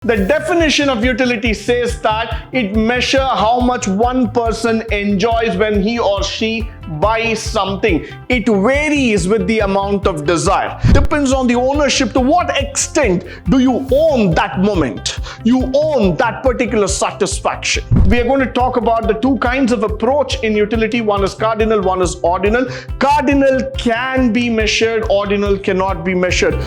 The definition of utility says that it measures how much one person enjoys when he or she buys something. It varies with the amount of desire. Depends on the ownership. To what extent do you own that moment? You own that particular satisfaction. We are going to talk about the two kinds of approach in utility. One is cardinal, one is ordinal. Cardinal can be measured, ordinal cannot be measured.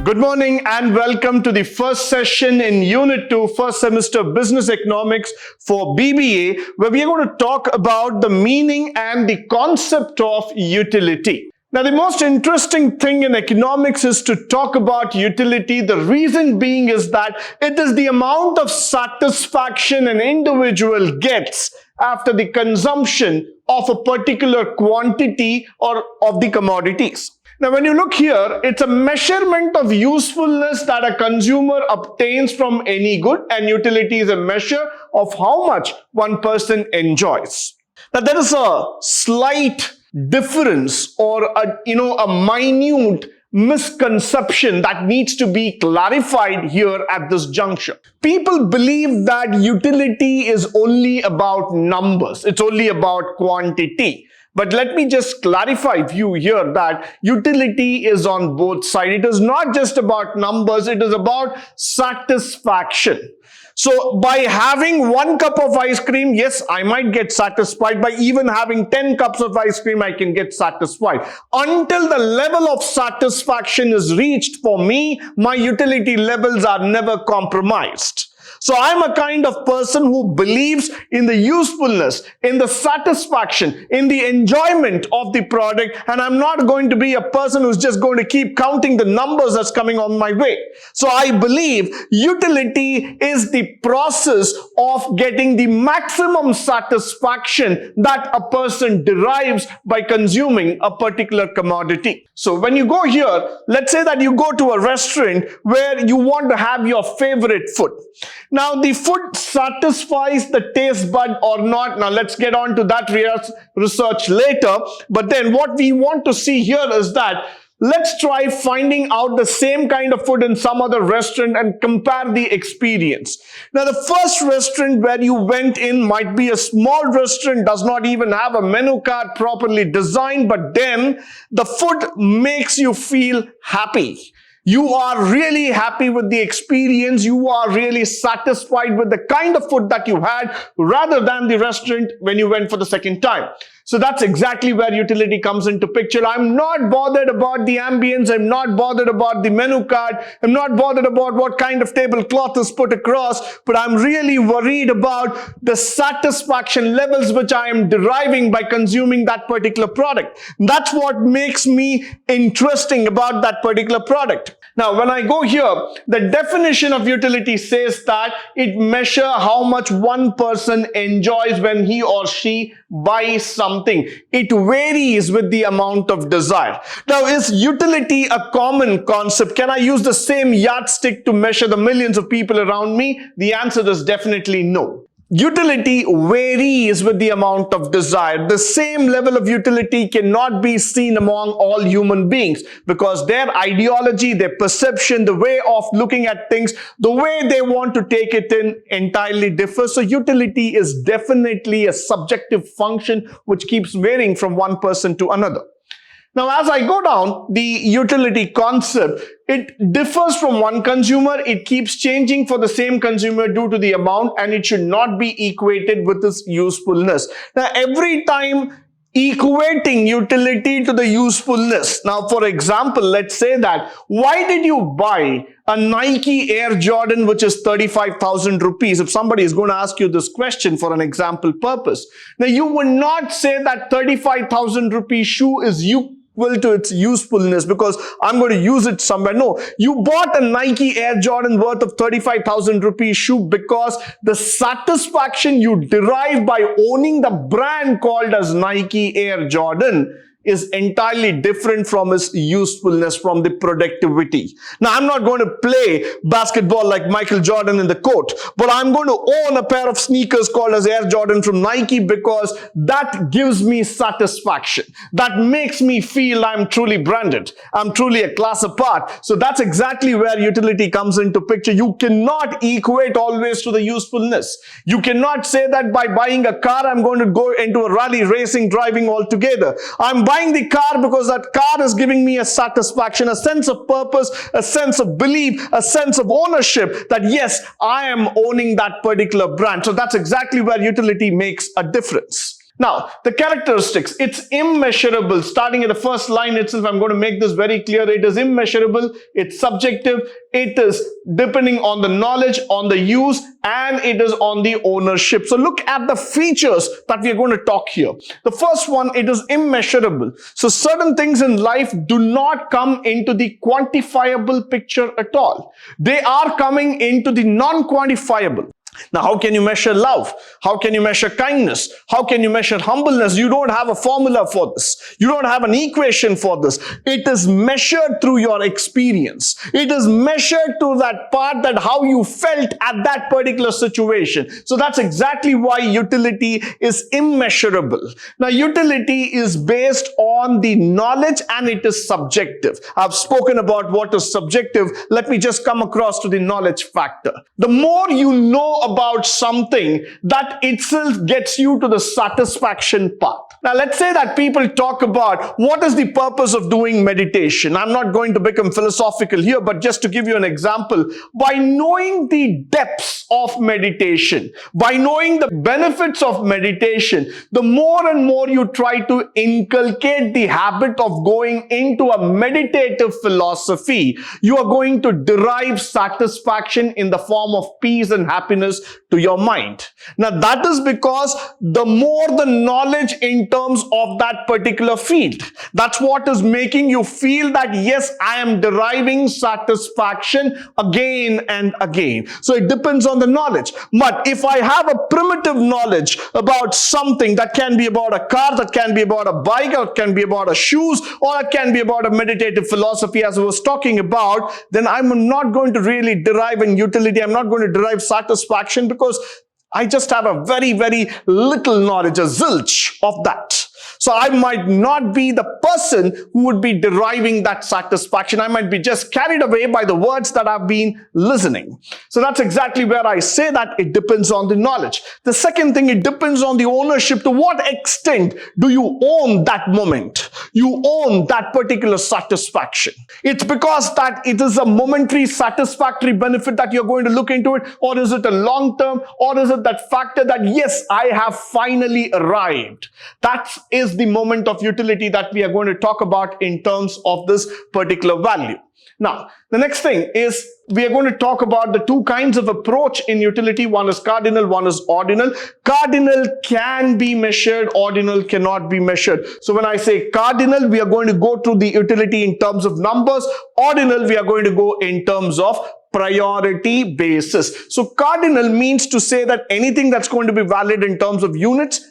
Good morning and welcome to the first session in Unit 2, first semester Business Economics for BBA, where we are going to talk about the meaning and the concept of utility. Now, the most interesting thing in economics is to talk about utility. The reason being is that it is the amount of satisfaction an individual gets after the consumption of a particular quantity or of the commodities. Now, when you look here, it's a measurement of usefulness that a consumer obtains from any good, and utility is a measure of how much one person enjoys. Now, there is a slight difference or a minute misconception that needs to be clarified here at this juncture. People believe that utility is only about numbers. It's only about quantity. But let me just clarify for you here that utility is on both sides. It is not just about numbers, it is about satisfaction. So by having 1 cup of ice cream, yes, I might get satisfied. By even having 10 cups of ice cream, I can get satisfied. Until the level of satisfaction is reached for me, my utility levels are never compromised. So I'm a kind of person who believes in the usefulness, in the satisfaction, in the enjoyment of the product, and I'm not going to be a person who's just going to keep counting the numbers that's coming on my way. So I believe utility is the process of getting the maximum satisfaction that a person derives by consuming a particular commodity. So when you go here, let's say that you go to a restaurant where you want to have your favorite food. Now, the food satisfies the taste bud or not. Now, let's get on to that research later. But then what we want to see here is that let's try finding out the same kind of food in some other restaurant and compare the experience. Now, the first restaurant where you went in might be a small restaurant, does not even have a menu card properly designed, but then the food makes you feel happy. You are really happy with the experience. You are really satisfied with the kind of food that you had rather than the restaurant when you went for the second time. So that's exactly where utility comes into picture. I'm not bothered about the ambience. I'm not bothered about the menu card. I'm not bothered about what kind of tablecloth is put across, but I'm really worried about the satisfaction levels which I am deriving by consuming that particular product. That's what makes me interesting about that particular product. Now, when I go here, the definition of utility says that it measures how much one person enjoys when he or she buys something. It varies with the amount of desire. Now, is utility a common concept? Can I use the same yardstick to measure the millions of people around me? The answer is definitely no. Utility varies with the amount of desire. The same level of utility cannot be seen among all human beings because their ideology, their perception, the way of looking at things, the way they want to take it in entirely differs. So utility is definitely a subjective function which keeps varying from one person to another. Now, as I go down, the utility concept, it differs from one consumer. It keeps changing for the same consumer due to the amount, and it should not be equated with its usefulness. Now, every time equating utility to the usefulness. Now, for example, let's say that, why did you buy a Nike Air Jordan which is 35,000 rupees? If somebody is going to ask you this question for an example purpose. Now, you would not say that 35,000 rupee shoe is equal to its usefulness because I'm going to use it somewhere. No, you bought a Nike Air Jordan worth of 35,000 rupees shoe because the satisfaction you derive by owning the brand called as Nike Air Jordan is entirely different from its usefulness, from the productivity. Now, I'm not going to play basketball like Michael Jordan in the court, but I'm going to own a pair of sneakers called as Air Jordan from Nike because that gives me satisfaction. That makes me feel I'm truly branded. I'm truly a class apart. So that's exactly where utility comes into picture. You cannot equate always to the usefulness. You cannot say that by buying a car, I'm going to go into a rally racing driving altogether. I'm buying the car because that car is giving me a satisfaction, a sense of purpose, a sense of belief, a sense of ownership that yes, I am owning that particular brand. So that's exactly where utility makes a difference. Now, the characteristics, it's immeasurable. Starting at the first line itself, I'm going to make this very clear. It is immeasurable, it's subjective, it is depending on the knowledge, on the use, and it is on the ownership. So look at the features that we are going to talk here. The first one, it is immeasurable. So certain things in life do not come into the quantifiable picture at all. They are coming into the non-quantifiable. Now, how can you measure love? How can you measure kindness? How can you measure humbleness? You don't have a formula for this. You don't have an equation for this. It is measured through your experience. It is measured to that part that how you felt at that particular situation. So that's exactly why utility is immeasurable. Now, utility is based on the knowledge and it is subjective. I've spoken about what is subjective. Let me just come across to the knowledge factor. The more you know about something, that itself gets you to the satisfaction part. Now, let's say that people talk about what is the purpose of doing meditation. I'm not going to become philosophical here, but just to give you an example, by knowing the depths of meditation, by knowing the benefits of meditation, the more and more you try to inculcate the habit of going into a meditative philosophy, you are going to derive satisfaction in the form of peace and happiness to your mind. Now, that is because the more the knowledge in terms of that particular field, that's what is making you feel that yes, I am deriving satisfaction again and again. So it depends on the knowledge. But if I have a primitive knowledge about something, that can be about a car, that can be about a bike, or it can be about a shoes, or it can be about a meditative philosophy as I was talking about, then I'm not going to really derive in utility. I'm not going to derive satisfaction because I just have a very, very little knowledge, a zilch of that. So I might not be the person who would be deriving that satisfaction. I might be just carried away by the words that I've been listening. So that's exactly where I say that it depends on the knowledge. The second thing, it depends on the ownership. To what extent do you own that moment? You own that particular satisfaction. It's because that it is a momentary satisfactory benefit that you're going to look into it, or is it a long term, or is it that factor that yes, I have finally arrived? That is the moment of utility that we are going to talk about in terms of this particular value. Now, the next thing is we are going to talk about the two kinds of approach in utility. One is cardinal, one is ordinal. Cardinal can be measured, ordinal cannot be measured. So when I say cardinal, we are going to go through the utility in terms of numbers. Ordinal, we are going to go in terms of priority basis. So cardinal means to say that anything that's going to be valid in terms of units.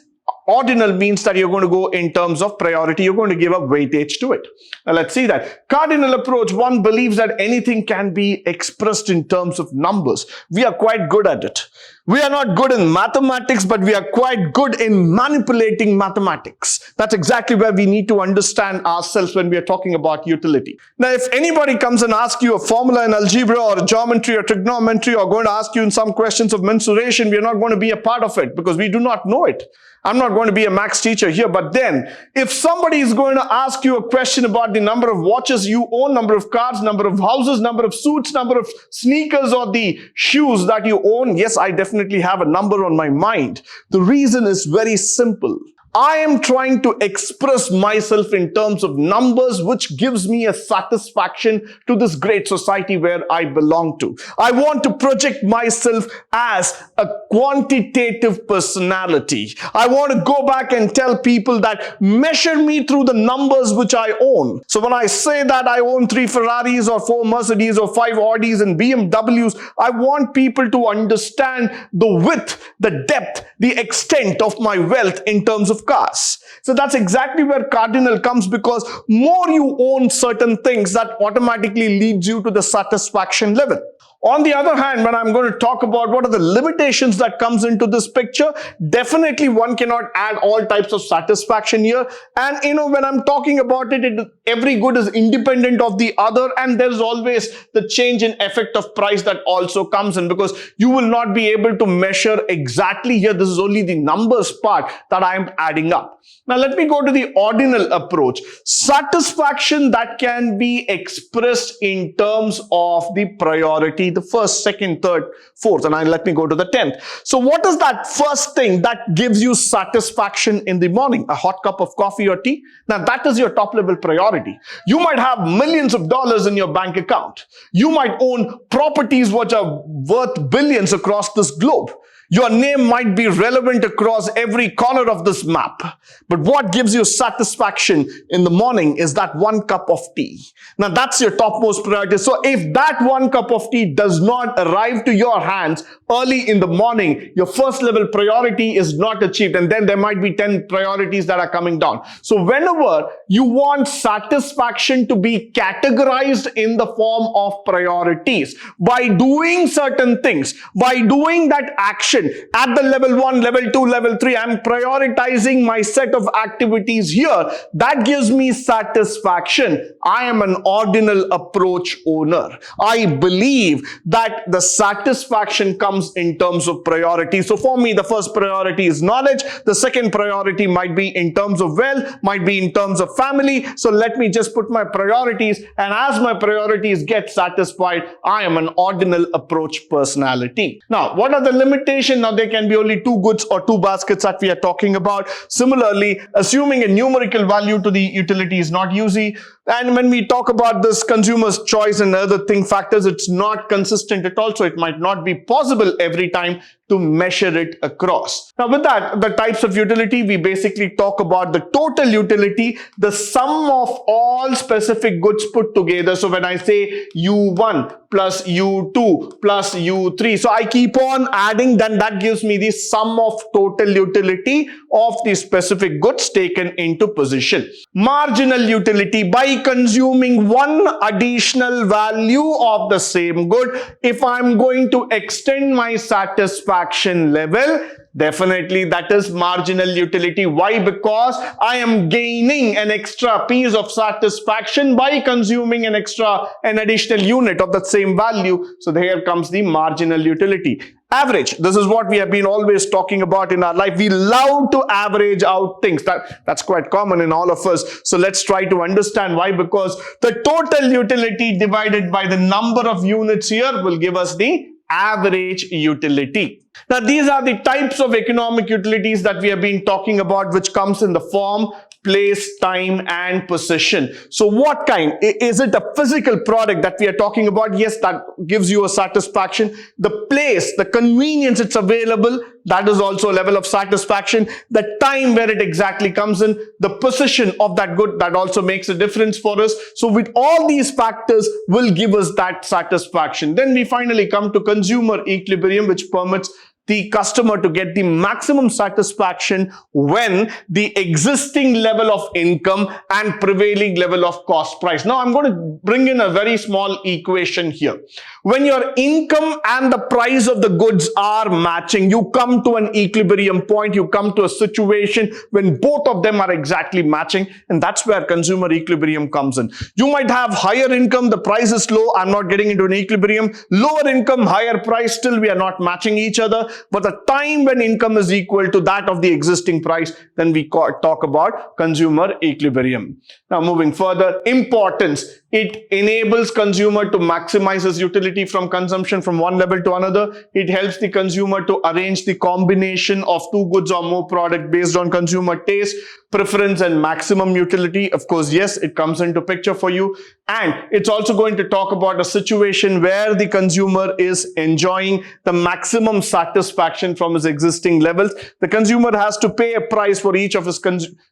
Ordinal means that you're going to go in terms of priority. You're going to give a weightage to it. Now let's see that. Cardinal approach, one believes that anything can be expressed in terms of numbers. We are quite good at it. We are not good in mathematics, but we are quite good in manipulating mathematics. That's exactly where we need to understand ourselves when we are talking about utility. Now, if anybody comes and asks you a formula in algebra or geometry or trigonometry, or going to ask you in some questions of mensuration, we are not going to be a part of it because we do not know it. I'm not going to be a maths teacher here, but then if somebody is going to ask you a question about the number of watches you own, number of cars, number of houses, number of suits, number of sneakers, or the shoes that you own, yes, I definitely have a number on my mind. The reason is very simple. I am trying to express myself in terms of numbers, which gives me a satisfaction to this great society where I belong to. I want to project myself as a quantitative personality. I want to go back and tell people that measure me through the numbers which I own. So when I say that I own 3 Ferraris or 4 Mercedes or 5 Audis and BMWs, I want people to understand the width, the depth, the extent of my wealth in terms of of cars. So that's exactly where cardinal comes, because more you own certain things, that automatically leads you to the satisfaction level. On the other hand, when I'm going to talk about what are the limitations that comes into this picture, definitely one cannot add all types of satisfaction here. And when I'm talking about it, every good is independent of the other, and there's always the change in effect of price that also comes in, because you will not be able to measure exactly here. This is only the numbers part that I'm adding up. Now let me go to the ordinal approach. Satisfaction that can be expressed in terms of the priority, the first, second, third, fourth, and let me go to the 10th. So what is that first thing that gives you satisfaction in the morning? A hot cup of coffee or tea? Now that is your top level priority. You might have millions of dollars in your bank account. You might own properties which are worth billions across this globe. Your name might be relevant across every corner of this map. But what gives you satisfaction in the morning is that one cup of tea. Now that's your topmost priority. So if that one cup of tea does not arrive to your hands early in the morning, your first level priority is not achieved. And then there might be 10 priorities that are coming down. So whenever you want satisfaction to be categorized in the form of priorities, by doing certain things, by doing that action, at the level 1, level 2, level 3, I'm prioritizing my set of activities here. That gives me satisfaction. I am an ordinal approach owner. I believe that the satisfaction comes in terms of priority. So for me, the first priority is knowledge. The second priority might be in terms of wealth, might be in terms of family. So let me just put my priorities, and as my priorities get satisfied, I am an ordinal approach personality. Now, what are the limitations? Now, there can be only 2 goods or 2 baskets that we are talking about. Similarly, assuming a numerical value to the utility is not easy. And when we talk about this consumer's choice and other factors, it's not consistent at all. So it might not be possible every time to measure it across. Now with that, the types of utility, we basically talk about the total utility, the sum of all specific goods put together. So when I say U1 plus U2 plus U3, so I keep on adding, then that gives me the sum of total utility of the specific goods taken into position. Marginal utility, by consuming one additional value of the same good, if I'm going to extend my satisfaction level, definitely that is marginal utility. Why? Because I am gaining an extra piece of satisfaction by consuming an additional unit of the same value. So here comes the marginal utility. Average. This is what we have been always talking about in our life. We love to average out things. That's quite common in all of us. So let's try to understand why. Because the total utility divided by the number of units here will give us the average utility. Now, these are the types of economic utilities that we have been talking about, which comes in the form, place, time, and position. So what kind? Is it a physical product that we are talking about? Yes, that gives you a satisfaction. The place, the convenience it's available, that is also a level of satisfaction. The time where it exactly comes in, the position of that good, that also makes a difference for us. So with all these factors will give us that satisfaction. Then we finally come to consumer equilibrium, which permits the customer to get the maximum satisfaction when the existing level of income and prevailing level of cost price. Now, I'm going to bring in a very small equation here. When your income and the price of the goods are matching, you come to an equilibrium point, you come to a situation when both of them are exactly matching, and that's where consumer equilibrium comes in. You might have higher income, the price is low, I'm not getting into an equilibrium. Lower income, higher price, still we are not matching each other. But the time when income is equal to that of the existing price, then we talk about consumer equilibrium. Now moving further, importance. It enables consumer to maximize his utility from consumption from one level to another. It helps the consumer to arrange the combination of 2 goods or more product based on consumer taste, preference, and maximum utility. Of course, yes, it comes into picture for you. And it's also going to talk about a situation where the consumer is enjoying the maximum satisfaction from his existing levels. The consumer has to pay a price for each of his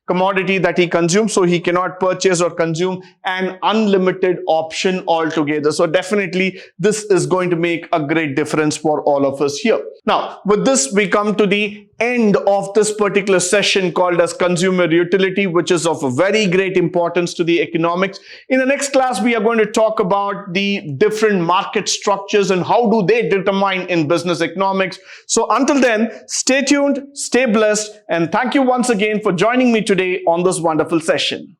commodity that he consumes, so he cannot purchase or consume an unlimited unlimited option altogether. So definitely this is going to make a great difference for all of us here. Now, with this, we come to the end of this particular session called as consumer utility, which is of a very great importance to the economics. In the next class, we are going to talk about the different market structures and how do they determine in business economics. So until then, stay tuned, stay blessed, and thank you once again for joining me today on this wonderful session.